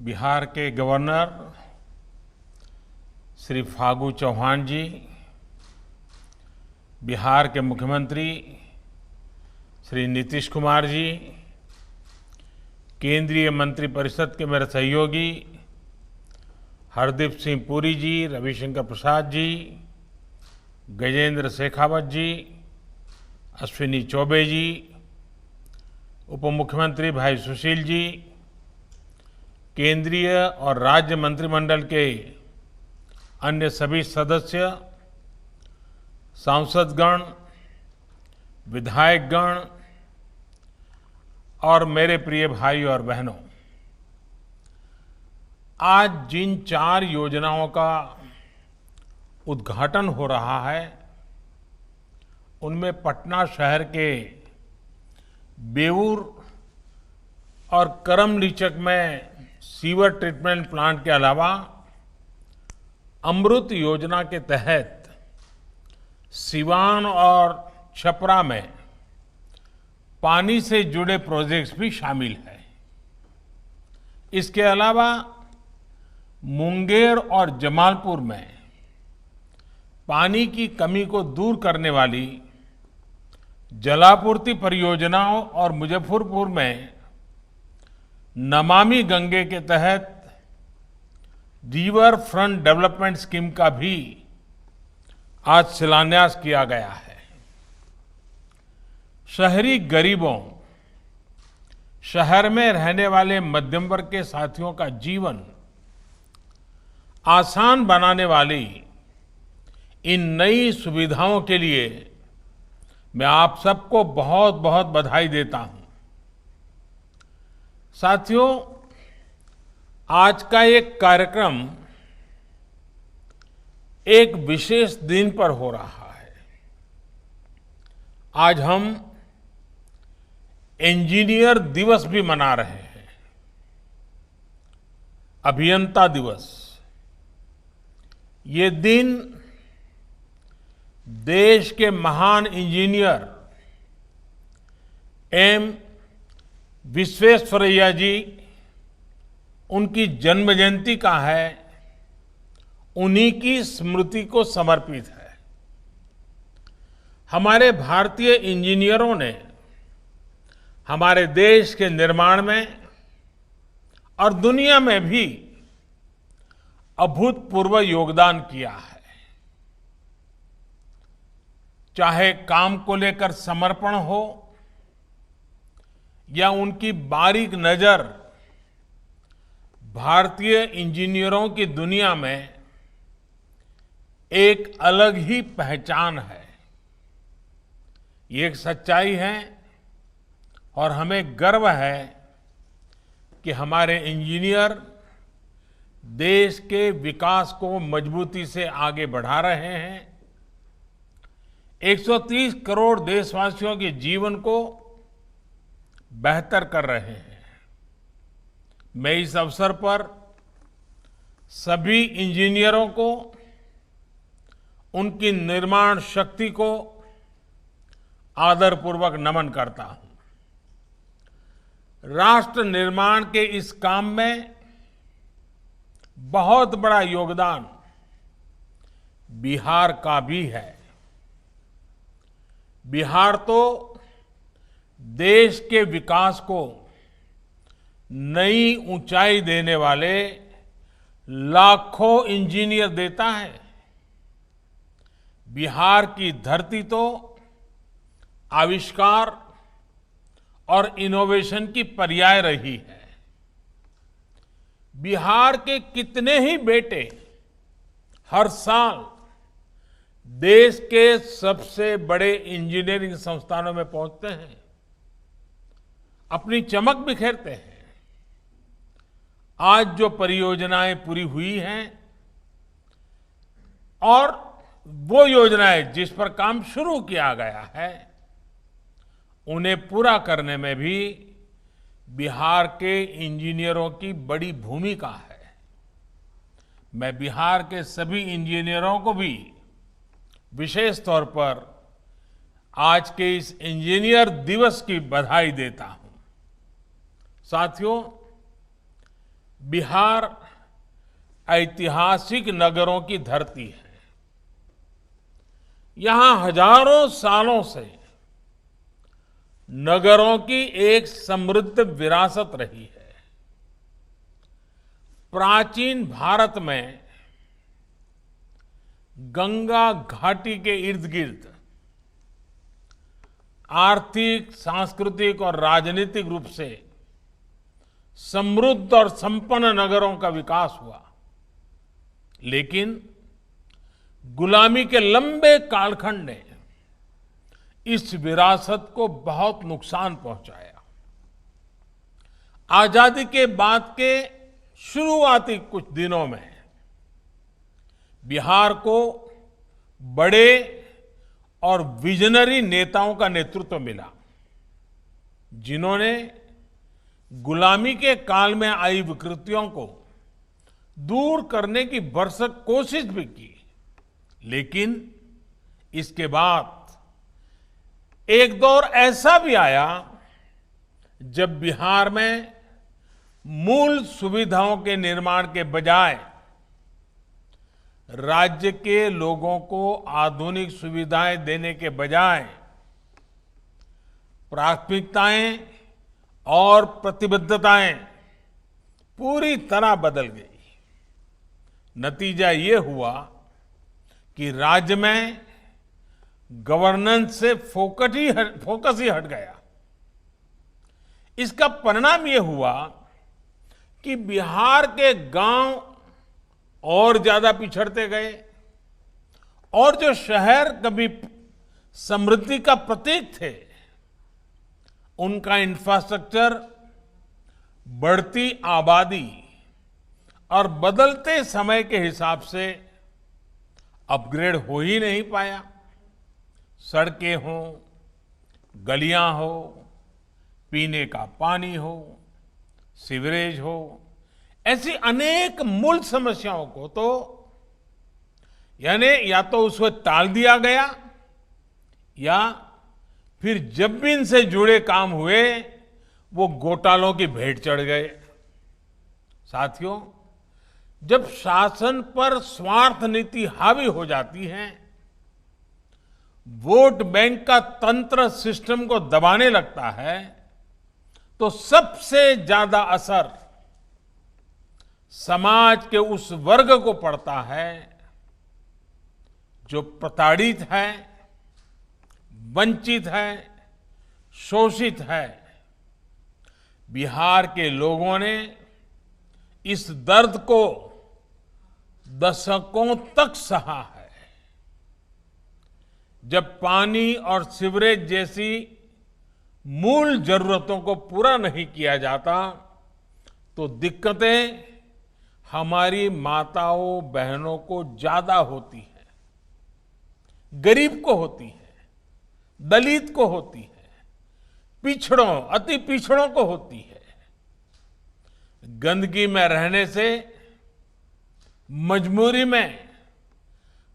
बिहार के गवर्नर श्री फागू चौहान जी, बिहार के मुख्यमंत्री श्री नीतीश कुमार जी, केंद्रीय मंत्रिपरिषद के मेरे सहयोगी हरदीप सिंह पुरी जी, रविशंकर प्रसाद जी, गजेंद्र शेखावत जी, अश्विनी चौबे जी, उप मुख्यमंत्री भाई सुशील जी, केंद्रीय और राज्य मंत्रिमंडल के अन्य सभी सदस्य, सांसदगण, विधायकगण और मेरे प्रिय भाई और बहनों, आज जिन 4 योजनाओं का उद्घाटन हो रहा है उनमें पटना शहर के बेऊर और करमलीचक में सीवर ट्रीटमेंट प्लांट के अलावा अमृत योजना के तहत सिवान और छपरा में पानी से जुड़े प्रोजेक्ट्स भी शामिल हैं। इसके अलावा मुंगेर और जमालपुर में पानी की कमी को दूर करने वाली जलापूर्ति परियोजनाओं और मुजफ्फरपुर में नमामि गंगे के तहत रिवर फ्रंट डेवलपमेंट स्कीम का भी आज शिलान्यास किया गया है। शहरी गरीबों, शहर में रहने वाले मध्यम वर्ग के साथियों का जीवन आसान बनाने वाली इन नई सुविधाओं के लिए मैं आप सबको बहुत बहुत बधाई देता हूं। साथियों, आज का एक कार्यक्रम एक विशेष दिन पर हो रहा है। आज हम इंजीनियर दिवस भी मना रहे हैं, अभियंता दिवस। ये दिन देश के महान इंजीनियर एम विश्वेश्वरैया जी, उनकी जन्म जयंती का है, उन्हीं की स्मृति को समर्पित है। हमारे भारतीय इंजीनियरों ने हमारे देश के निर्माण में और दुनिया में भी अभूतपूर्व योगदान किया है। चाहे काम को लेकर समर्पण हो या उनकी बारीक नजर भारतीय इंजीनियरों की दुनिया में एक अलग ही पहचान है। ये एक सच्चाई है और हमें गर्व है कि हमारे इंजीनियर देश के विकास को मजबूती से आगे बढ़ा रहे हैं। 130 करोड़ देशवासियों के जीवन को बेहतर कर रहे हैं। मैं इस अवसर पर सभी इंजीनियरों को, उनकी निर्माण शक्ति को आदरपूर्वक नमन करता हूं। राष्ट्र निर्माण के इस काम में बहुत बड़ा योगदान बिहार का भी है। बिहार तो देश के विकास को नई ऊंचाई देने वाले लाखों इंजीनियर देता है। बिहार की धरती तो आविष्कार और इनोवेशन की पर्याय रही है। बिहार के कितने ही बेटे हर साल देश के सबसे बड़े इंजीनियरिंग संस्थानों में पहुंचते हैं, अपनी चमक बिखेरते हैं। आज जो परियोजनाएं पूरी हुई हैं और वो योजनाएं जिस पर काम शुरू किया गया है, उन्हें पूरा करने में भी बिहार के इंजीनियरों की बड़ी भूमिका है। मैं बिहार के सभी इंजीनियरों को भी विशेष तौर पर आज के इस इंजीनियर दिवस की बधाई देता हूं। साथियों, बिहार ऐतिहासिक नगरों की धरती है। यहां हजारों सालों से नगरों की एक समृद्ध विरासत रही है। प्राचीन भारत में गंगा घाटी के इर्द गिर्द आर्थिक, सांस्कृतिक और राजनीतिक रूप से समृद्ध और संपन्न नगरों का विकास हुआ, लेकिन गुलामी के लंबे कालखंड ने इस विरासत को बहुत नुकसान पहुंचाया। आजादी के बाद के शुरुआती कुछ दिनों में बिहार को बड़े और विजनरी नेताओं का नेतृत्व मिला, जिन्होंने गुलामी के काल में आई विकृतियों को दूर करने की भरसक कोशिश भी की। लेकिन इसके बाद एक दौर ऐसा भी आया जब बिहार में मूल सुविधाओं के निर्माण के बजाय राज्य के लोगों को आधुनिक सुविधाएं देने के बजाय प्राथमिकताएं और प्रतिबद्धताएं पूरी तरह बदल गई। नतीजा ये हुआ कि राज्य में गवर्नेंस से फोकस ही हट गया। इसका परिणाम ये हुआ कि बिहार के गांव और ज्यादा पिछड़ते गए और जो शहर कभी समृद्धि का प्रतीक थे, उनका इंफ्रास्ट्रक्चर बढ़ती आबादी और बदलते समय के हिसाब से अपग्रेड हो ही नहीं पाया। सड़कें हों, गलियां हो, पीने का पानी हो, सीवरेज हो, ऐसी अनेक मूल समस्याओं को तो यानी या तो उसको टाल दिया गया या फिर जब भी इनसे जुड़े काम हुए वो घोटालों की भेंट चढ़ गए। साथियों, जब शासन पर स्वार्थ नीति हावी हो जाती है, वोट बैंक का तंत्र सिस्टम को दबाने लगता है, तो सबसे ज्यादा असर समाज के उस वर्ग को पड़ता है जो प्रताड़ित है, वंचित है, शोषित है। बिहार के लोगों ने इस दर्द को दशकों तक सहा है। जब पानी और सीवरेज जैसी मूल जरूरतों को पूरा नहीं किया जाता तो दिक्कतें हमारी माताओं बहनों को ज्यादा होती है, गरीब को होती है, दलित को होती है, पिछड़ों, अति पिछड़ों को होती है। गंदगी में रहने से मजबूरी में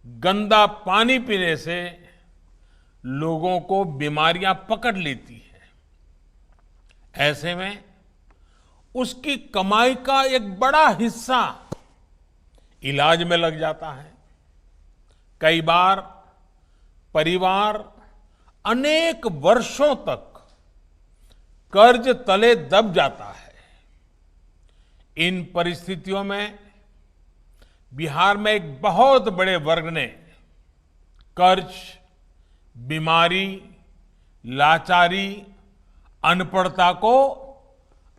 गंदा पानी पीने से लोगों को बीमारियां पकड़ लेती है। ऐसे में उसकी कमाई का एक बड़ा हिस्सा इलाज में लग जाता है। कई बार परिवार अनेक वर्षों तक कर्ज तले दब जाता है। इन परिस्थितियों में बिहार में एक बहुत बड़े वर्ग ने कर्ज, बीमारी, लाचारी, अनपढ़ता को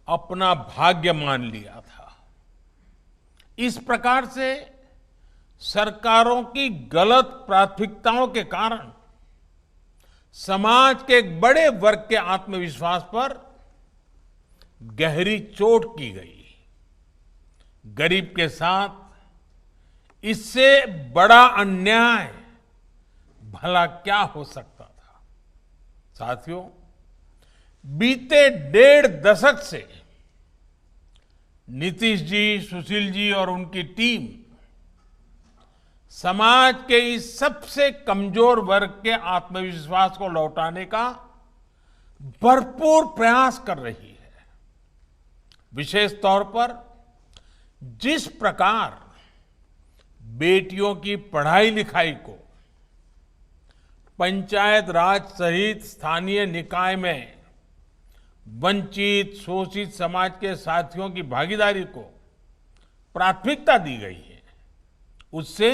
अपना भाग्य मान लिया था। इस प्रकार से सरकारों की गलत प्राथमिकताओं के कारण समाज के एक बड़े वर्ग के आत्मविश्वास पर गहरी चोट की गई। गरीब के साथ इससे बड़ा अन्याय भला क्या हो सकता था। साथियों, बीते 1.5 दशक से नीतीश जी, सुशील जी और उनकी टीम समाज के इस सबसे कमजोर वर्ग के आत्मविश्वास को लौटाने का भरपूर प्रयास कर रही है। विशेष तौर पर जिस प्रकार बेटियों की पढ़ाई लिखाई को पंचायत राज सहित स्थानीय निकाय में वंचित शोषित समाज के साथियों की भागीदारी को प्राथमिकता दी गई है, उससे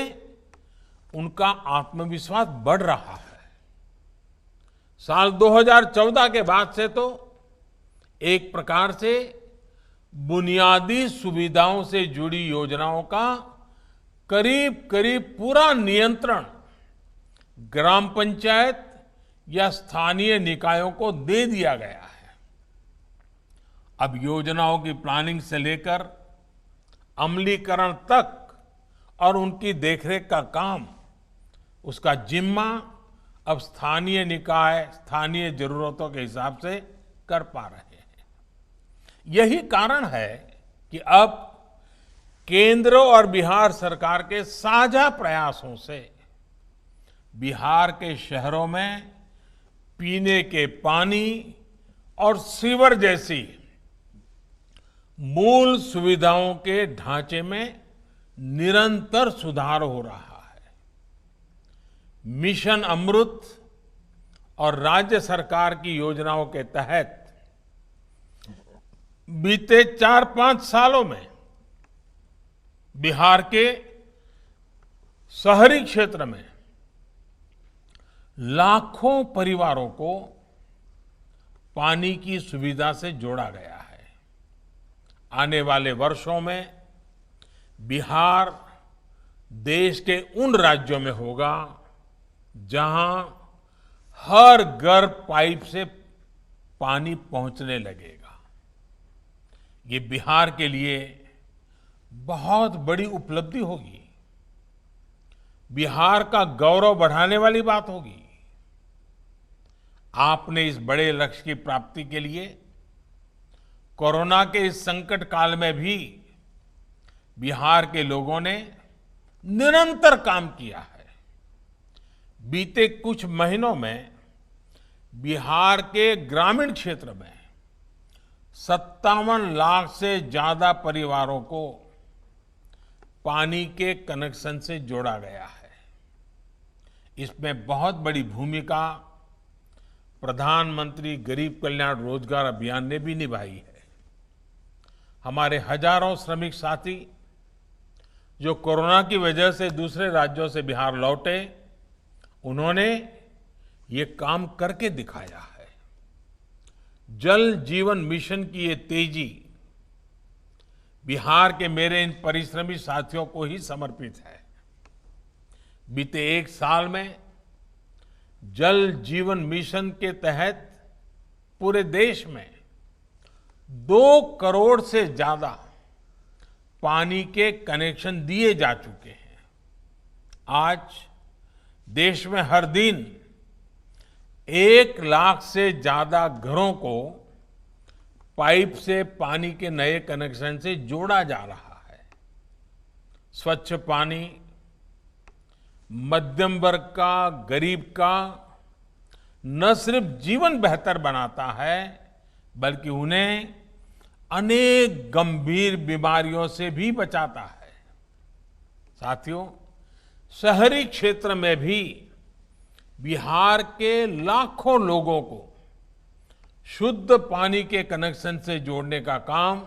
उनका आत्मविश्वास बढ़ रहा है। साल 2014 के बाद से तो एक प्रकार से बुनियादी सुविधाओं से जुड़ी योजनाओं का करीब करीब पूरा नियंत्रण ग्राम पंचायत या स्थानीय निकायों को दे दिया गया है। अब योजनाओं की प्लानिंग से लेकर अमलीकरण तक और उनकी देखरेख का काम, उसका जिम्मा अब स्थानीय निकाय स्थानीय जरूरतों के हिसाब से कर पा रहे हैं। यही कारण है कि अब केंद्र और बिहार सरकार के साझा प्रयासों से बिहार के शहरों में पीने के पानी और सीवर जैसी मूल सुविधाओं के ढांचे में निरंतर सुधार हो रहा है। मिशन अमृत और राज्य सरकार की योजनाओं के तहत बीते 4-5 सालों में बिहार के शहरी क्षेत्र में लाखों परिवारों को पानी की सुविधा से जोड़ा गया है। आने वाले वर्षों में बिहार देश के उन राज्यों में होगा जहां हर घर पाइप से पानी पहुंचने लगेगा। ये बिहार के लिए बहुत बड़ी उपलब्धि होगी, बिहार का गौरव बढ़ाने वाली बात होगी। आपने इस बड़े लक्ष्य की प्राप्ति के लिए कोरोना के इस संकट काल में भी बिहार के लोगों ने निरंतर काम किया है। बीते कुछ महीनों में बिहार के ग्रामीण क्षेत्र में 57 लाख से ज्यादा परिवारों को पानी के कनेक्शन से जोड़ा गया है। इसमें बहुत बड़ी भूमिका प्रधानमंत्री गरीब कल्याण रोजगार अभियान ने भी निभाई है। हमारे हजारों श्रमिक साथी जो कोरोना की वजह से दूसरे राज्यों से बिहार लौटे, उन्होंने ये काम करके दिखाया है। जल जीवन मिशन की ये तेजी बिहार के मेरे इन परिश्रमी साथियों को ही समर्पित है। बीते 1 साल में जल जीवन मिशन के तहत पूरे देश में 2 करोड़ से ज्यादा पानी के कनेक्शन दिए जा चुके हैं। आज देश में हर दिन 1 लाख से ज्यादा घरों को पाइप से पानी के नए कनेक्शन से जोड़ा जा रहा है। स्वच्छ पानी मध्यम वर्ग का, गरीब का न सिर्फ जीवन बेहतर बनाता है, बल्कि उन्हें अनेक गंभीर बीमारियों से भी बचाता है। साथियों, शहरी क्षेत्र में भी बिहार के लाखों लोगों को शुद्ध पानी के कनेक्शन से जोड़ने का काम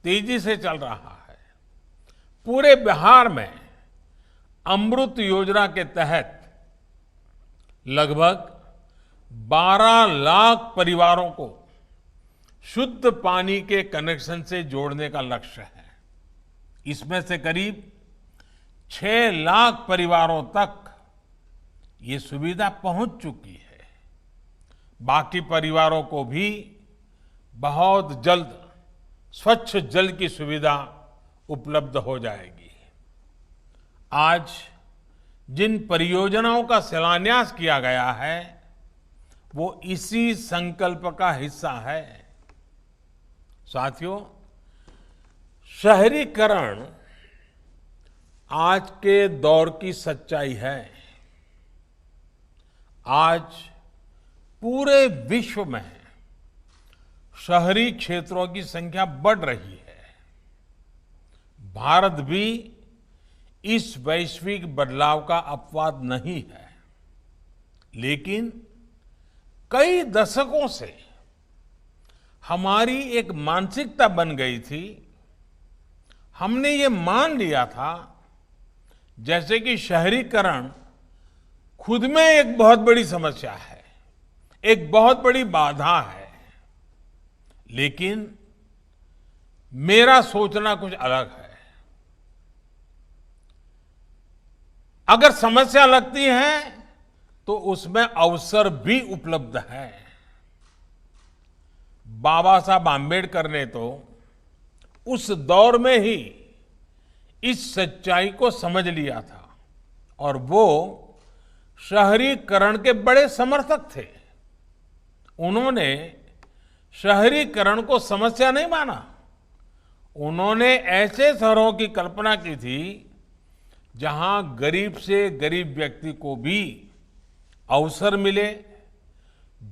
तेजी से चल रहा है। पूरे बिहार में अमृत योजना के तहत लगभग 12 लाख परिवारों को शुद्ध पानी के कनेक्शन से जोड़ने का लक्ष्य है। इसमें से करीब 6 लाख परिवारों तक ये सुविधा पहुंच चुकी है। बाकी परिवारों को भी बहुत जल्द स्वच्छ जल की सुविधा उपलब्ध हो जाएगी। आज जिन परियोजनाओं का शिलान्यास किया गया है, वो इसी संकल्प का हिस्सा है। साथियों, शहरीकरण आज के दौर की सच्चाई है। आज पूरे विश्व में शहरी क्षेत्रों की संख्या बढ़ रही है। भारत भी इस वैश्विक बदलाव का अपवाद नहीं है, लेकिन कई दशकों से हमारी एक मानसिकता बन गई थी। हमने ये मान लिया था जैसे कि शहरीकरण खुद में एक बहुत बड़ी समस्या है, एक बहुत बड़ी बाधा है। लेकिन मेरा सोचना कुछ अलग है। अगर समस्या लगती है तो उसमें अवसर भी उपलब्ध है। बाबा साहब आम्बेडकर ने तो उस दौर में ही इस सच्चाई को समझ लिया था और वो शहरीकरण के बड़े समर्थक थे। उन्होंने शहरीकरण को समस्या नहीं माना। उन्होंने ऐसे शहरों की कल्पना की थी जहां गरीब से गरीब व्यक्ति को भी अवसर मिले,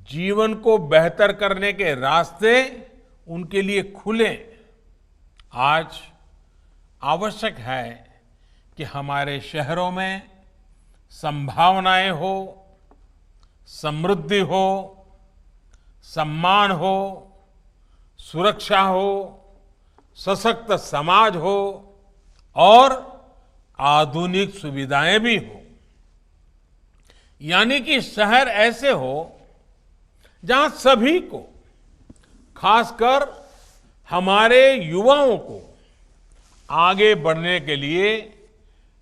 जीवन को बेहतर करने के रास्ते उनके लिए खुले। आज आवश्यक है कि हमारे शहरों में संभावनाएं हो, समृद्धि हो, सम्मान हो, सुरक्षा हो, सशक्त समाज हो और आधुनिक सुविधाएं भी हो। यानी कि शहर ऐसे हो जहां सभी को, खासकर हमारे युवाओं को आगे बढ़ने के लिए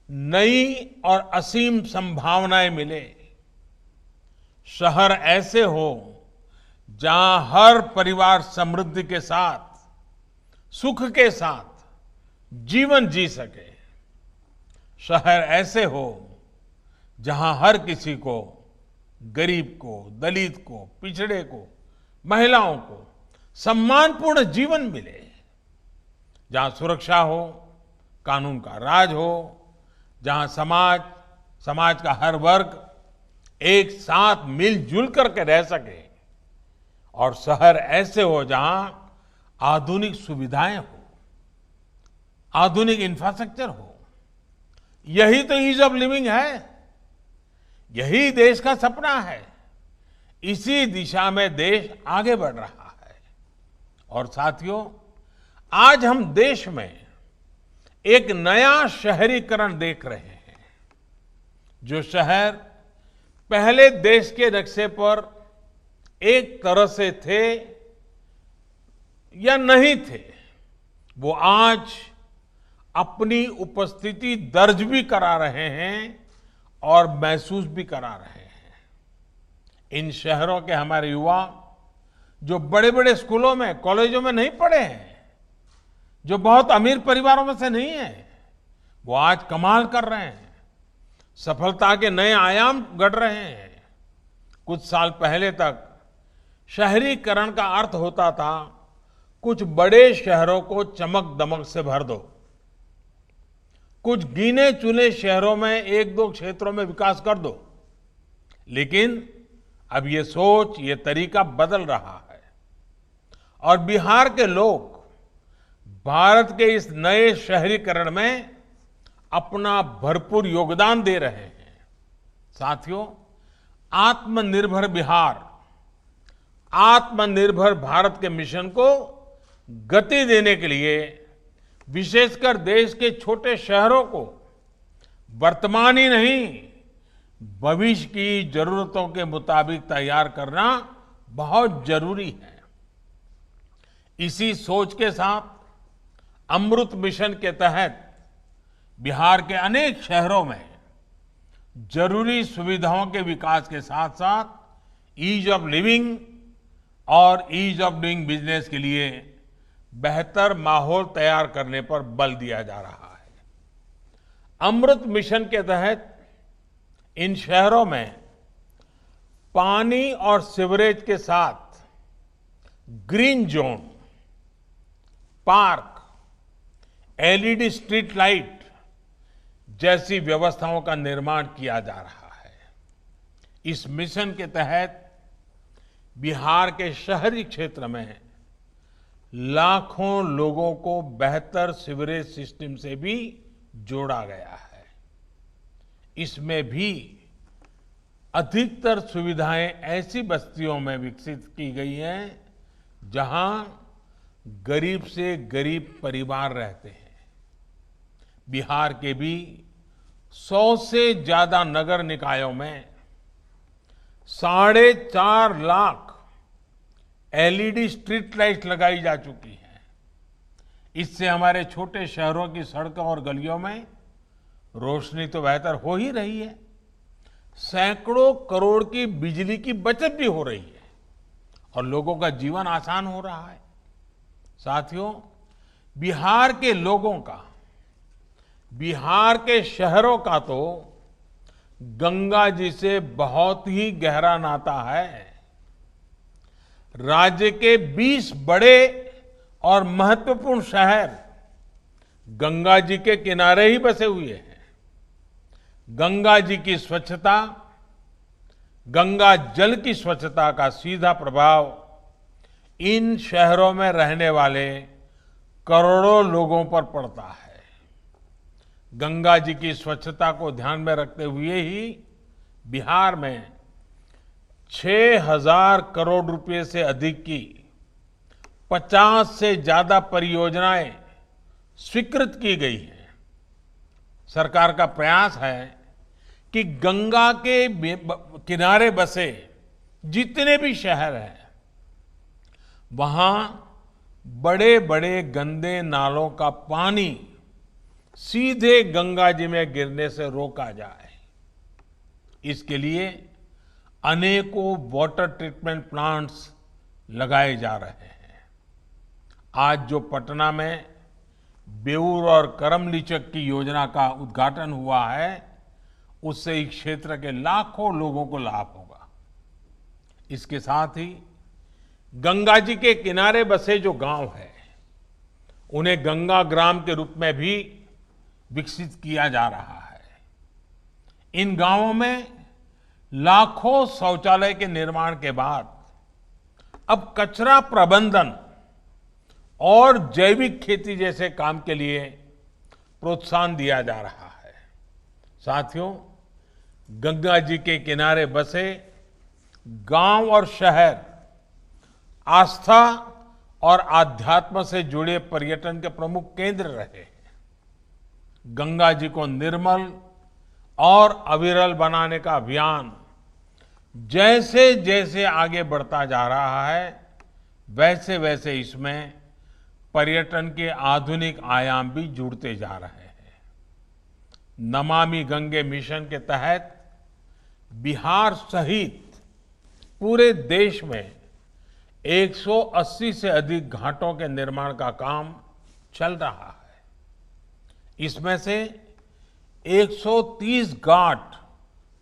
नई और असीम संभावनाएं मिले। शहर ऐसे हो जहां हर परिवार समृद्धि के साथ, सुख के साथ जीवन जी सके। शहर ऐसे हो जहां हर किसी को, गरीब को, दलित को, पिछड़े को, महिलाओं को सम्मानपूर्ण जीवन मिले। जहां सुरक्षा हो, कानून का राज हो, जहां समाज का हर वर्ग एक साथ मिलजुल करके रह सके। और शहर ऐसे हो जहां आधुनिक सुविधाएं हो, आधुनिक इंफ्रास्ट्रक्चर हो। यही तो ईज ऑफ लिविंग है, यही देश का सपना है। इसी दिशा में देश आगे बढ़ रहा है। और साथियों, आज हम देश में एक नया शहरीकरण देख रहे हैं। जो शहर पहले देश के नक्शे पर एक तरह से थे या नहीं थे, वो आज अपनी उपस्थिति दर्ज भी करा रहे हैं और महसूस भी करा रहे हैं। इन शहरों के हमारे युवा जो बड़े बड़े स्कूलों में, कॉलेजों में नहीं पढ़े हैं, जो बहुत अमीर परिवारों में से नहीं है, वो आज कमाल कर रहे हैं, सफलता के नए आयाम गढ़ रहे हैं। कुछ साल पहले तक शहरीकरण का अर्थ होता था कुछ बड़े शहरों को चमक दमक से भर दो, कुछ गिने चुने शहरों में एक दो क्षेत्रों में विकास कर दो। लेकिन अब ये सोच, ये तरीका बदल रहा है और बिहार के लोग भारत के इस नए शहरीकरण में अपना भरपूर योगदान दे रहे हैं। साथियों, आत्मनिर्भर बिहार, आत्मनिर्भर भारत के मिशन को गति देने के लिए विशेषकर देश के छोटे शहरों को वर्तमान ही नहीं, भविष्य की जरूरतों के मुताबिक तैयार करना बहुत जरूरी है। इसी सोच के साथ अमृत मिशन के तहत बिहार के अनेक शहरों में जरूरी सुविधाओं के विकास के साथ साथ ईज ऑफ लिविंग और ईज ऑफ डूइंग बिजनेस के लिए बेहतर माहौल तैयार करने पर बल दिया जा रहा है। अमृत मिशन के तहत इन शहरों में पानी और सीवरेज के साथ green zone, park, LED street light जैसी व्यवस्थाओं का निर्माण किया जा रहा है। इस मिशन के तहत बिहार के शहरी क्षेत्र में लाखों लोगों को बेहतर सीवरेज सिस्टम से भी जोड़ा गया है। इसमें भी अधिकतर सुविधाएं ऐसी बस्तियों में विकसित की गई हैं जहां गरीब से गरीब परिवार रहते हैं। बिहार के भी 100 से ज्यादा नगर निकायों में 4.5 लाख एलईडी स्ट्रीट लाइट लगाई जा चुकी हैं। इससे हमारे छोटे शहरों की सड़कों और गलियों में रोशनी तो बेहतर हो ही रही है, सैकड़ों करोड़ की बिजली की बचत भी हो रही है और लोगों का जीवन आसान हो रहा है। साथियों, बिहार के लोगों का, बिहार के शहरों का तो गंगा जी से बहुत ही गहरा नाता है। राज्य के 20 बड़े और महत्वपूर्ण शहर गंगा जी के किनारे ही बसे हुए हैं। गंगा जी की स्वच्छता, गंगा जल की स्वच्छता का सीधा प्रभाव इन शहरों में रहने वाले करोड़ों लोगों पर पड़ता है। गंगा जी की स्वच्छता को ध्यान में रखते हुए ही बिहार में 6,000 करोड़ रुपए से अधिक की 50 से ज्यादा परियोजनाएं स्वीकृत की गई हैं। सरकार का प्रयास है कि गंगा के किनारे बसे जितने भी शहर हैं वहां बड़े बड़े गंदे नालों का पानी सीधे गंगा जी में गिरने से रोका जाए। इसके लिए अनेकों वाटर ट्रीटमेंट प्लांट्स लगाए जा रहे हैं। आज जो पटना में बेऊर और करमलीचक की योजना का उद्घाटन हुआ है, उससे इस क्षेत्र के लाखों लोगों को लाभ होगा। इसके साथ ही गंगा जी के किनारे बसे जो गांव हैं, उन्हें गंगा ग्राम के रूप में भी विकसित किया जा रहा है। इन गांवों में लाखों शौचालय के निर्माण के बाद अब कचरा प्रबंधन और जैविक खेती जैसे काम के लिए प्रोत्साहन दिया जा रहा है। साथियों, गंगा जी के किनारे बसे गांव और शहर आस्था और आध्यात्म से जुड़े पर्यटन के प्रमुख केंद्र रहे हैं। गंगा जी को निर्मल और अविरल बनाने का अभियान जैसे जैसे आगे बढ़ता जा रहा है, वैसे वैसे इसमें पर्यटन के आधुनिक आयाम भी जुड़ते जा रहे हैं। नमामि गंगे मिशन के तहत बिहार सहित पूरे देश में 180 से अधिक घाटों के निर्माण का काम चल रहा है। इसमें से 130 घाट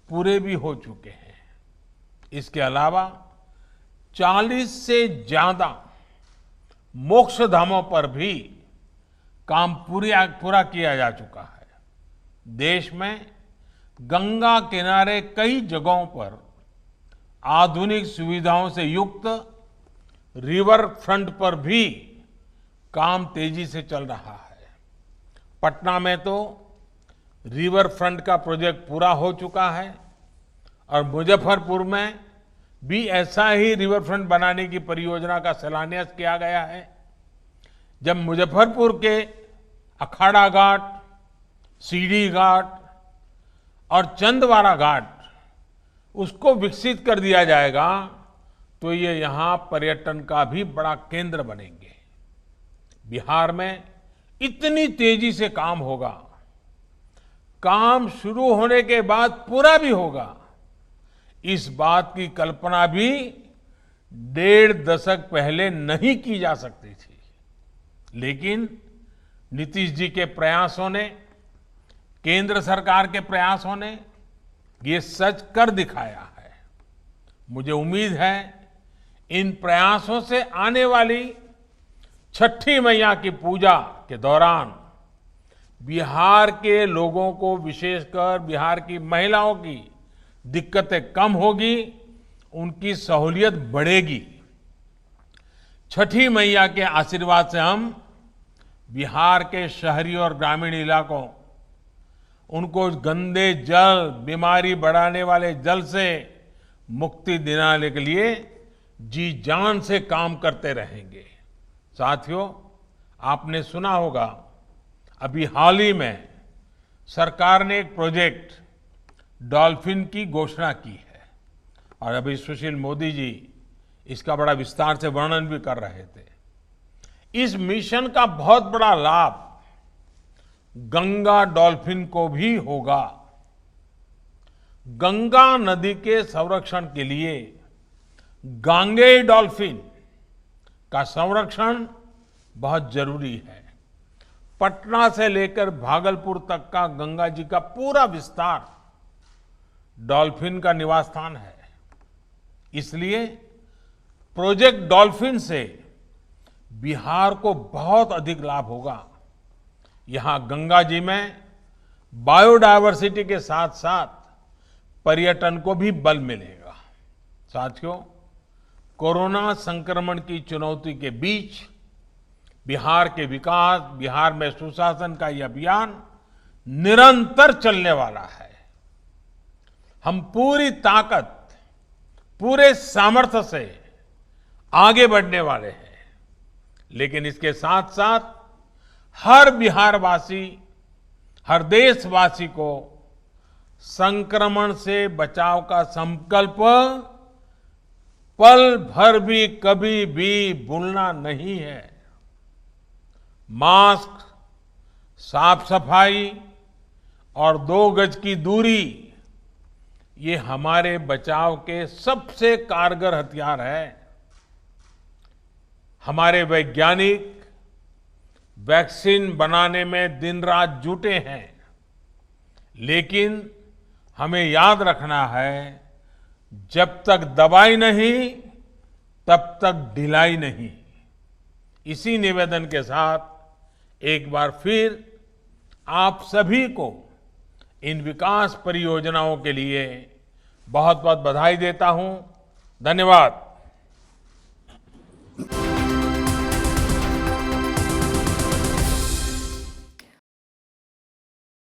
पूरे भी हो चुके हैं। इसके अलावा 40 से ज्यादा मोक्ष धामों पर भी काम पूरा किया जा चुका है। देश में गंगा किनारे कई जगहों पर आधुनिक सुविधाओं से युक्त रिवर फ्रंट पर भी काम तेजी से चल रहा है। पटना में तो रिवर फ्रंट का प्रोजेक्ट पूरा हो चुका है और मुजफ्फरपुर में भी ऐसा ही रिवर फ्रंट बनाने की परियोजना का शिलान्यास किया गया है। जब मुजफ्फरपुर के अखाड़ा घाट, सीढ़ी घाट और चंदवारा घाट उसको विकसित कर दिया जाएगा तो ये यहां पर्यटन का भी बड़ा केंद्र बनेंगे। बिहार में इतनी तेजी से काम होगा, काम शुरू होने के बाद पूरा भी होगा, इस बात की कल्पना भी 1.5 दशक पहले नहीं की जा सकती थी। लेकिन नीतीश जी के प्रयासों ने, केंद्र सरकार के प्रयासों ने ये सच कर दिखाया है। मुझे उम्मीद है इन प्रयासों से आने वाली छठी मैया की पूजा के दौरान बिहार के लोगों को, विशेषकर बिहार की महिलाओं की दिक्कतें कम होगी, उनकी सहूलियत बढ़ेगी। छठी मैया के आशीर्वाद से हम बिहार के शहरी और ग्रामीण इलाकों उनको गंदे जल, बीमारी बढ़ाने वाले जल से मुक्ति दिलाने के लिए जी जान से काम करते रहेंगे। साथियों, आपने सुना होगा अभी हाल ही में सरकार ने एक प्रोजेक्ट डॉल्फिन की घोषणा की है और अभी सुशील मोदी जी इसका बड़ा विस्तार से वर्णन भी कर रहे थे। इस मिशन का बहुत बड़ा लाभ गंगा डॉल्फिन को भी होगा। गंगा नदी के संरक्षण के लिए गांगेय डॉल्फिन का संरक्षण बहुत जरूरी है। पटना से लेकर भागलपुर तक का गंगा जी का पूरा विस्तार डॉल्फिन का निवास स्थान है। इसलिए प्रोजेक्ट डॉल्फिन से बिहार को बहुत अधिक लाभ होगा। यहां गंगा जी में बायोडायवर्सिटी के साथ साथ पर्यटन को भी बल मिलेगा। साथियों, कोरोना संक्रमण की चुनौती के बीच बिहार के विकास, बिहार में सुशासन का यह अभियान निरंतर चलने वाला है। हम पूरी ताकत, पूरे सामर्थ्य से आगे बढ़ने वाले हैं, लेकिन इसके साथ साथ हर बिहारवासी, हर देशवासी को संक्रमण से बचाव का संकल्प पल भर भी कभी भी भूलना नहीं है। मास्क, साफ सफाई और 2 गज की दूरी ये हमारे बचाव के सबसे कारगर हथियार है। हमारे वैज्ञानिक वैक्सीन बनाने में दिन रात जुटे हैं, लेकिन हमें याद रखना है, जब तक दवाई नहीं तब तक ढिलाई नहीं। इसी निवेदन के साथ एक बार फिर आप सभी को इन विकास परियोजनाओं के लिए बहुत बहुत बधाई देता हूं। धन्यवाद।